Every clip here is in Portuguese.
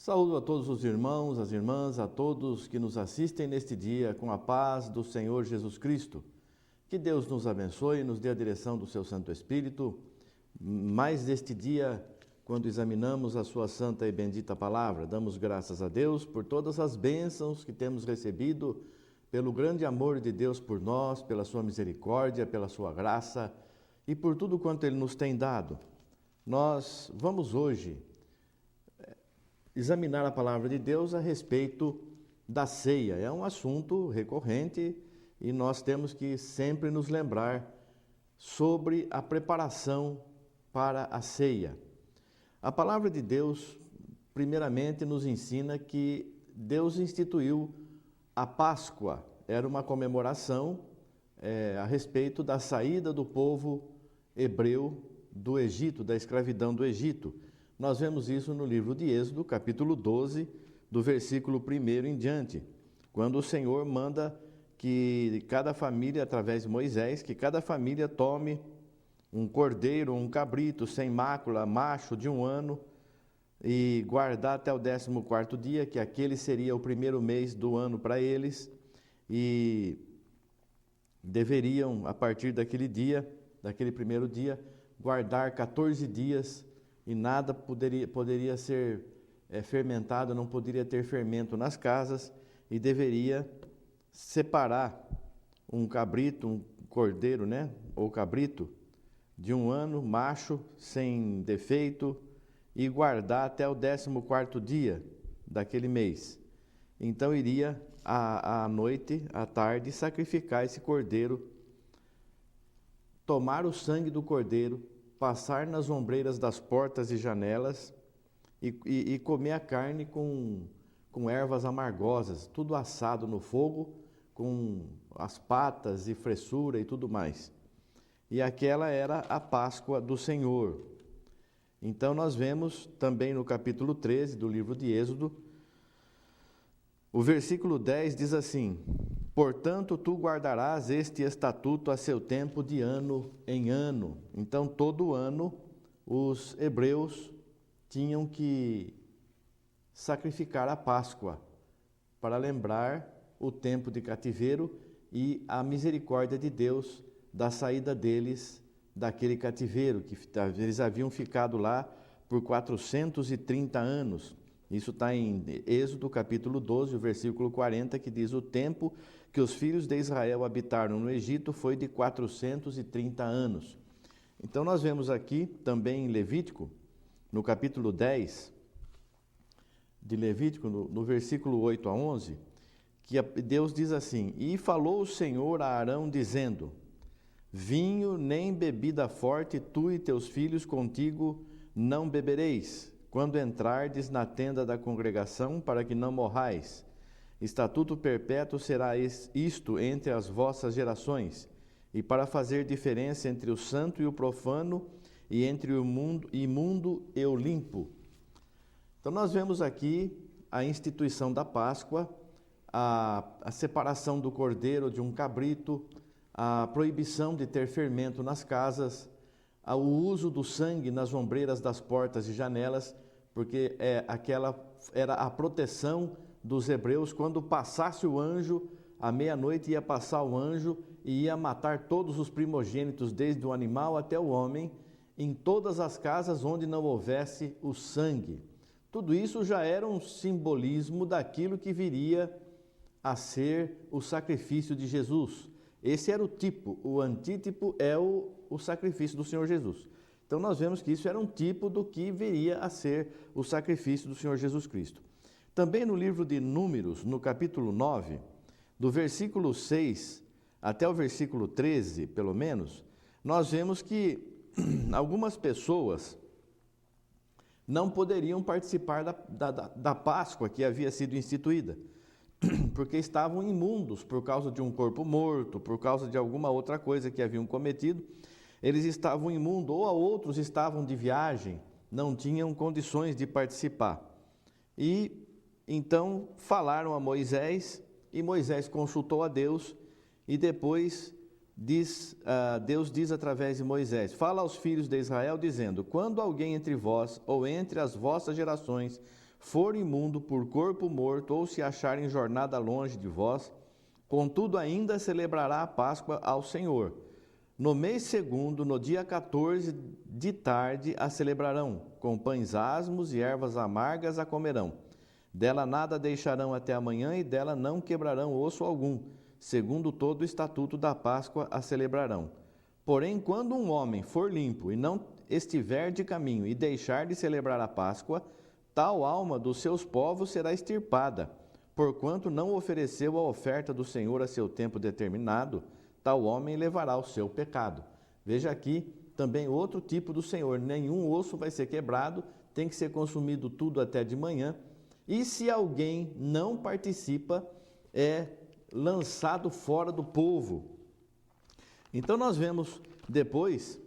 Saúdo a todos os irmãos, as irmãs, a todos que nos assistem neste dia com a paz do Senhor Jesus Cristo. Que Deus nos abençoe e nos dê a direção do seu Santo Espírito. Mais deste dia, quando examinamos a sua santa e bendita palavra, damos graças a Deus por todas as bênçãos que temos recebido, pelo grande amor de Deus por nós, pela sua misericórdia, pela sua graça e por tudo quanto Ele nos tem dado. Nós vamos hoje examinar a palavra de Deus a respeito da ceia. É um assunto recorrente e nós temos que sempre nos lembrar sobre a preparação para a ceia. A palavra de Deus, primeiramente, nos ensina que Deus instituiu a Páscoa. Era uma comemoração a respeito da saída do povo hebreu do Egito, da escravidão do Egito. Nós vemos isso no livro de Êxodo, capítulo 12, do versículo 1 em diante, quando o Senhor manda que cada família, através de Moisés, que cada família tome um cordeiro, um cabrito, sem mácula, macho de 1 ano, e guardar até o 14º dia, que aquele seria o primeiro mês do ano para eles, e deveriam, a partir daquele dia, daquele primeiro dia, guardar 14 dias, e nada poderia ser fermentado, não poderia ter fermento nas casas, e deveria separar um cabrito, um cordeiro, ou cabrito, de 1 ano, macho, sem defeito, e guardar até o 14º dia daquele mês. Então iria à noite, à tarde, sacrificar esse cordeiro, tomar o sangue do cordeiro, passar nas ombreiras das portas e janelas e comer a carne com ervas amargosas, tudo assado no fogo, com as patas e fressura e tudo mais. E aquela era a Páscoa do Senhor. Então nós vemos também no capítulo 13 do livro de Êxodo, o versículo 10 diz assim: portanto, tu guardarás este estatuto a seu tempo de ano em ano. Então, todo ano, os hebreus tinham que sacrificar a Páscoa para lembrar o tempo de cativeiro e a misericórdia de Deus da saída deles daquele cativeiro, que eles haviam ficado lá por 430 anos. Isso está em Êxodo, capítulo 12, o versículo 40, que diz: o tempo que os filhos de Israel habitaram no Egito foi de 430 anos. Então, nós vemos aqui também em Levítico, no capítulo 10 de Levítico, no versículo 8 a 11, que Deus diz assim: e falou o Senhor a Arão, dizendo: vinho nem bebida forte, tu e teus filhos contigo não bebereis, quando entrardes na tenda da congregação, para que não morrais. Estatuto perpétuo será isto entre as vossas gerações, e para fazer diferença entre o santo e o profano, e entre o imundo e o limpo. Então nós vemos aqui a instituição da Páscoa, a separação do cordeiro de um cabrito, a proibição de ter fermento nas casas, o uso do sangue nas ombreiras das portas e janelas, porque aquela era a proteção dos hebreus. Quando passasse o anjo, à meia-noite ia passar o anjo e ia matar todos os primogênitos, desde o animal até o homem, em todas as casas onde não houvesse o sangue. Tudo isso já era um simbolismo daquilo que viria a ser o sacrifício de Jesus. Esse era o tipo, o antítipo é o sacrifício do Senhor Jesus. Então nós vemos que isso era um tipo do que viria a ser o sacrifício do Senhor Jesus Cristo. Também no livro de Números, no capítulo 9, do versículo 6 até o versículo 13, pelo menos, nós vemos que algumas pessoas não poderiam participar da Páscoa que havia sido instituída, porque estavam imundos por causa de um corpo morto, por causa de alguma outra coisa que haviam cometido. Eles estavam imundos, ou outros estavam de viagem, não tinham condições de participar. E então falaram a Moisés, e Moisés consultou a Deus, e depois Deus diz através de Moisés: fala aos filhos de Israel, dizendo: quando alguém entre vós ou entre as vossas gerações for imundo por corpo morto, ou se achar em jornada longe de vós, contudo ainda celebrará a Páscoa ao Senhor. No mês segundo, no dia 14 de tarde, a celebrarão, com pães asmos e ervas amargas a comerão. Dela nada deixarão até amanhã, e dela não quebrarão osso algum, segundo todo o estatuto da Páscoa a celebrarão. Porém, quando um homem for limpo e não estiver de caminho e deixar de celebrar a Páscoa, tal alma dos seus povos será extirpada, porquanto não ofereceu a oferta do Senhor a seu tempo determinado, tal homem levará o seu pecado. Veja aqui também outro tipo do Senhor: nenhum osso vai ser quebrado, tem que ser consumido tudo até de manhã, e se alguém não participa, é lançado fora do povo. Então nós vemos depois,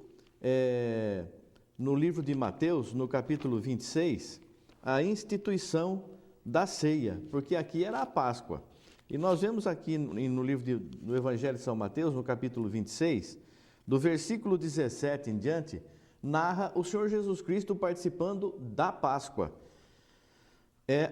no livro de Mateus, no capítulo 26, a instituição da ceia, porque aqui era a Páscoa. E nós vemos aqui no livro do Evangelho de São Mateus, no capítulo 26, do versículo 17 em diante, narra o Senhor Jesus Cristo participando da Páscoa.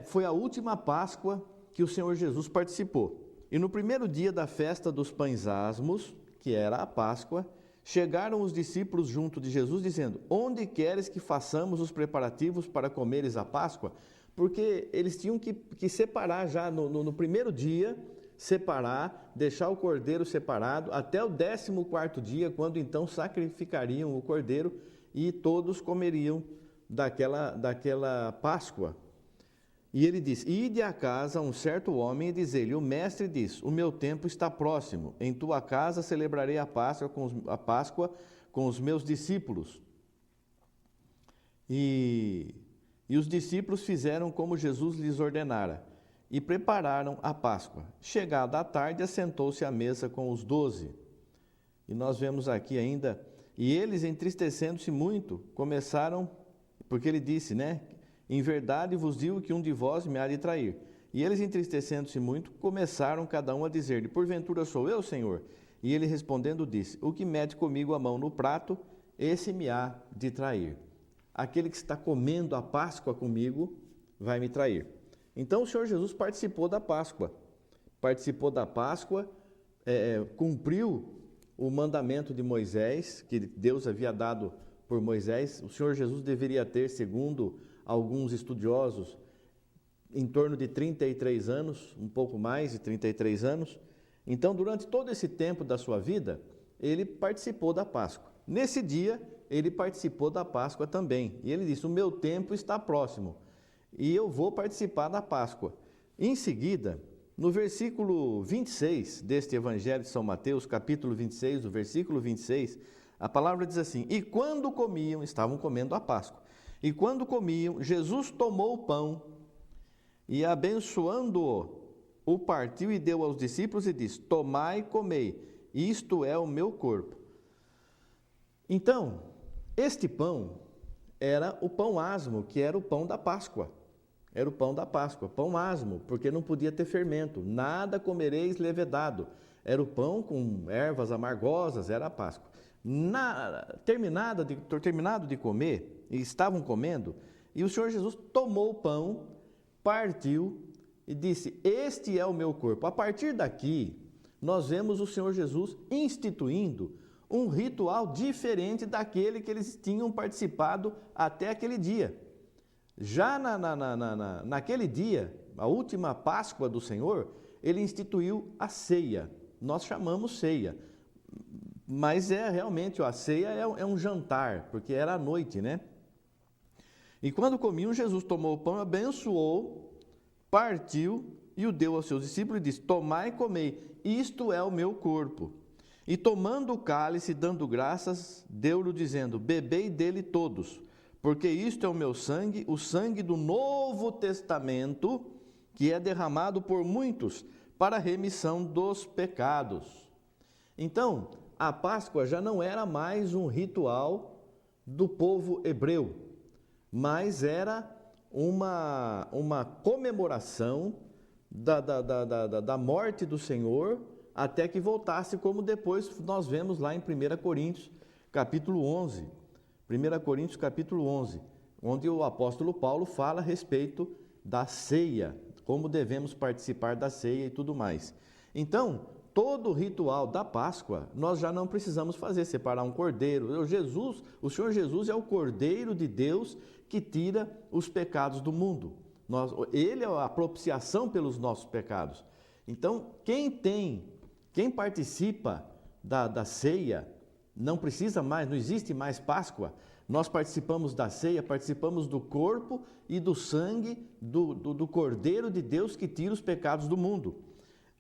Foi a última Páscoa que o Senhor Jesus participou. E no primeiro dia da festa dos pães asmos, que era a Páscoa, chegaram os discípulos junto de Jesus, dizendo: onde queres que façamos os preparativos para comeres a Páscoa? Porque eles tinham que separar já no primeiro dia, separar, deixar o cordeiro separado, até o 14º dia, quando então sacrificariam o cordeiro e todos comeriam daquela Páscoa. E ele diz: ide à casa a um certo homem e diz-lhe: o mestre diz, o meu tempo está próximo, em tua casa celebrarei a Páscoa com os meus discípulos. E os discípulos fizeram como Jesus lhes ordenara, e prepararam a Páscoa. Chegada a tarde, assentou-se à mesa com os 12. E nós vemos aqui ainda: e eles, entristecendo-se muito, começaram, porque ele disse, em verdade vos digo que um de vós me há de trair. E eles, entristecendo-se muito, começaram cada um a dizer-lhe: porventura sou eu, Senhor? E ele respondendo disse: o que mete comigo a mão no prato, esse me há de trair. Aquele que está comendo a Páscoa comigo vai me trair. Então o Senhor Jesus participou da Páscoa. Cumpriu o mandamento de Moisés, que Deus havia dado por Moisés. O Senhor Jesus deveria ter, segundo alguns estudiosos, em torno de 33 anos, um pouco mais de 33 anos. Então, durante todo esse tempo da sua vida, ele participou da Páscoa. Nesse dia, ele participou da Páscoa também. E ele disse: o meu tempo está próximo e eu vou participar da Páscoa. Em seguida, no versículo 26 deste Evangelho de São Mateus, capítulo 26, do versículo 26, a palavra diz assim: e quando comiam, estavam comendo a Páscoa, e quando comiam, Jesus tomou o pão e, abençoando-o, o partiu e deu aos discípulos e disse: tomai e comei, isto é o meu corpo. Então, este pão era o pão asmo, que era o pão da Páscoa. Era o pão da Páscoa, pão asmo, porque não podia ter fermento. Nada comereis levedado. Era o pão com ervas amargosas, era a Páscoa. Terminado de comer, e estavam comendo, e o Senhor Jesus tomou o pão, partiu e disse: este é o meu corpo. A partir daqui, nós vemos o Senhor Jesus instituindo um ritual diferente daquele que eles tinham participado até aquele dia. Já naquele dia, a última Páscoa do Senhor, ele instituiu a ceia. Nós chamamos ceia, mas realmente a ceia é um jantar, porque era à noite, E quando comiam, Jesus tomou o pão, abençoou, partiu e o deu aos seus discípulos e disse: tomai e comei, isto é o meu corpo. E tomando o cálice, dando graças, deu-lhe dizendo: bebei dele todos, porque isto é o meu sangue, o sangue do Novo Testamento, que é derramado por muitos para a remissão dos pecados. Então, a Páscoa já não era mais um ritual do povo hebreu, mas era uma comemoração da morte do Senhor, até que voltasse, como depois nós vemos lá em 1 Coríntios, capítulo 11. 1 Coríntios, capítulo 11, onde o apóstolo Paulo fala a respeito da ceia, como devemos participar da ceia e tudo mais. Então, todo o ritual da Páscoa, nós já não precisamos fazer, separar um cordeiro. O Senhor Jesus é o Cordeiro de Deus que tira os pecados do mundo. Ele é a propiciação pelos nossos pecados. Então, quem participa da ceia, não precisa mais, não existe mais Páscoa. Nós participamos da ceia, participamos do corpo e do sangue do Cordeiro de Deus que tira os pecados do mundo.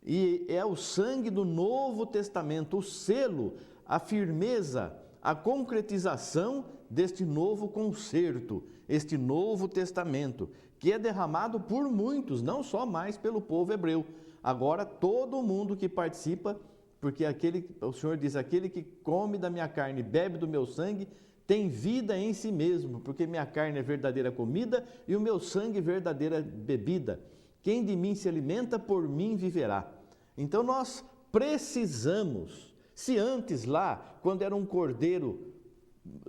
E é o sangue do Novo Testamento, o selo, a firmeza, a concretização deste novo concerto, este Novo Testamento, que é derramado por muitos, não só mais pelo povo hebreu. Agora todo mundo que participa, porque o Senhor diz, aquele que come da minha carne e bebe do meu sangue, tem vida em si mesmo, porque minha carne é verdadeira comida e o meu sangue verdadeira bebida. Quem de mim se alimenta, por mim viverá. Então nós precisamos, se antes lá, quando era um cordeiro,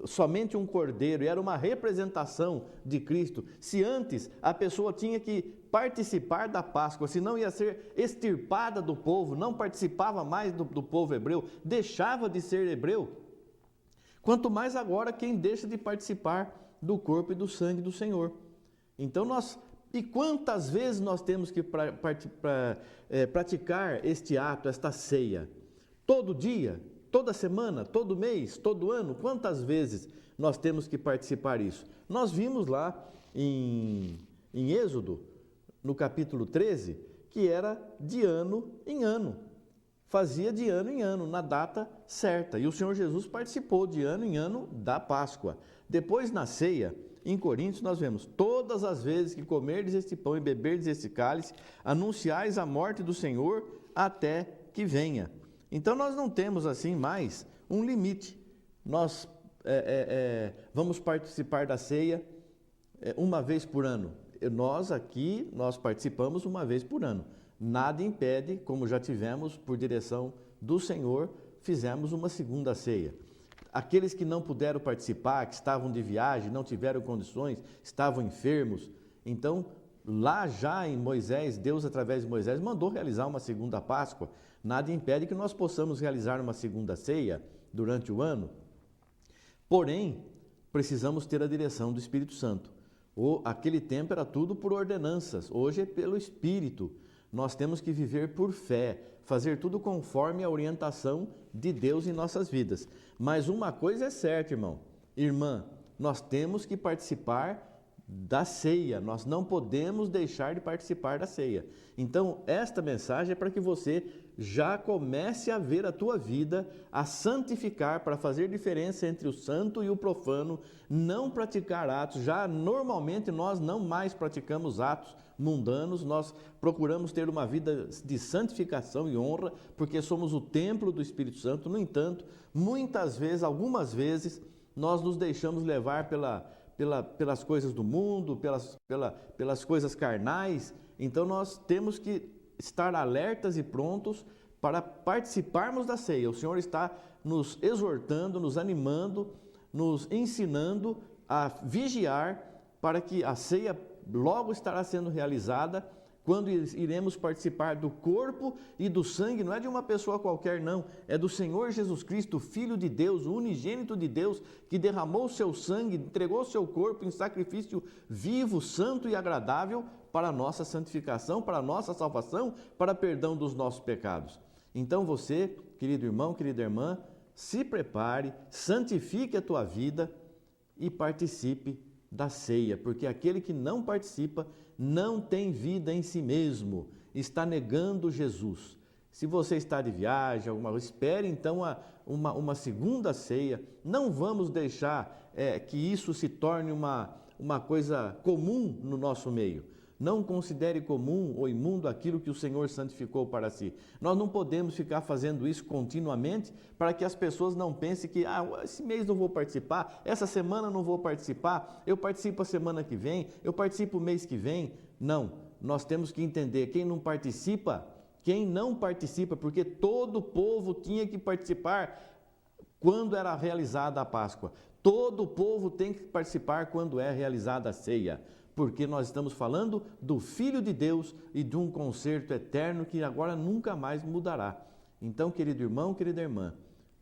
somente um cordeiro, e era uma representação de Cristo, se antes a pessoa tinha que participar da Páscoa, senão ia ser extirpada do povo, não participava mais do povo hebreu, deixava de ser hebreu, quanto mais agora quem deixa de participar do corpo e do sangue do Senhor. Então e quantas vezes nós temos que praticar este ato, esta ceia? Todo dia? Toda semana? Todo mês? Todo ano? Quantas vezes nós temos que participar disso? Nós vimos lá em Êxodo, no capítulo 13, que era de ano em ano. Fazia de ano em ano, na data certa. E o Senhor Jesus participou de ano em ano da Páscoa. Depois, na ceia, em Coríntios, nós vemos: todas as vezes que comerdes este pão e beberdes este cálice, anunciais a morte do Senhor até que venha. Então, nós não temos assim mais um limite. Nós vamos participar da ceia uma vez por ano. Nós participamos uma vez por ano. Nada impede, como já tivemos por direção do Senhor, fizemos uma segunda ceia. Aqueles que não puderam participar, que estavam de viagem, não tiveram condições, estavam enfermos, então lá já em Moisés, Deus através de Moisés mandou realizar uma segunda Páscoa. Nada impede que nós possamos realizar uma segunda ceia durante o ano. Porém, precisamos ter a direção do Espírito Santo. Aquele tempo era tudo por ordenanças, hoje é pelo Espírito. Nós temos que viver por fé, fazer tudo conforme a orientação de Deus em nossas vidas. Mas uma coisa é certa, irmã, nós temos que participar da ceia, nós não podemos deixar de participar da ceia. Então, esta mensagem é para que você já comece a ver a tua vida, a santificar, para fazer diferença entre o santo e o profano, não praticar atos. Já normalmente nós não mais praticamos atos mundanos, nós procuramos ter uma vida de santificação e honra, porque somos o templo do Espírito Santo. No entanto, muitas vezes, algumas vezes, nós nos deixamos levar pelas coisas do mundo, pelas coisas carnais. Então nós temos que estar alertas e prontos para participarmos da ceia. O Senhor está nos exortando, nos animando, nos ensinando a vigiar para que a ceia logo estará sendo realizada, quando iremos participar do corpo e do sangue. Não é de uma pessoa qualquer, não, é do Senhor Jesus Cristo, Filho de Deus, o unigênito de Deus, que derramou o seu sangue, entregou o seu corpo em sacrifício vivo, santo e agradável para a nossa santificação, para a nossa salvação, para perdão dos nossos pecados. Então você, querido irmão, querida irmã, se prepare, santifique a tua vida e participe da ceia, porque aquele que não participa não tem vida em si mesmo, está negando Jesus. Se você está de viagem, espere então uma segunda ceia. Não vamos deixar que isso se torne uma coisa comum no nosso meio. Não considere comum ou imundo aquilo que o Senhor santificou para si. Nós não podemos ficar fazendo isso continuamente para que as pessoas não pensem que esse mês não vou participar, essa semana não vou participar, eu participo a semana que vem, eu participo o mês que vem. Não, nós temos que entender, quem não participa, porque todo o povo tinha que participar quando era realizada a Páscoa. Todo o povo tem que participar quando é realizada a ceia. porque nós estamos falando do Filho de Deus e de um concerto eterno que agora nunca mais mudará. Então, querido irmão, querida irmã,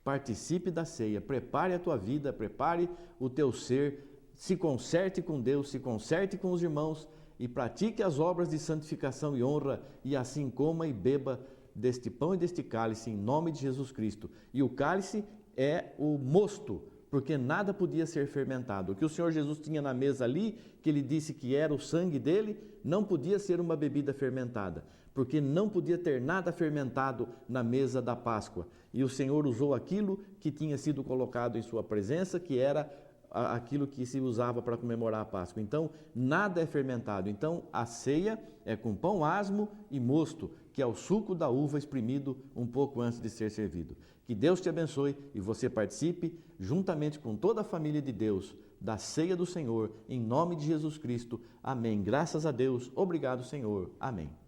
participe da ceia, prepare a tua vida, prepare o teu ser, se conserte com Deus, se conserte com os irmãos e pratique as obras de santificação e honra, e assim coma e beba deste pão e deste cálice em nome de Jesus Cristo. E o cálice é o mosto, porque nada podia ser fermentado. O que o Senhor Jesus tinha na mesa ali, que ele disse que era o sangue dele, não podia ser uma bebida fermentada, porque não podia ter nada fermentado na mesa da Páscoa. E o Senhor usou aquilo que tinha sido colocado em sua presença, que era aquilo que se usava para comemorar a Páscoa. Então, nada é fermentado. Então, a ceia é com pão asmo e mosto, que é o suco da uva espremido um pouco antes de ser servido. Que Deus te abençoe e você participe, juntamente com toda a família de Deus, da ceia do Senhor, em nome de Jesus Cristo. Amém. Graças a Deus. Obrigado, Senhor. Amém.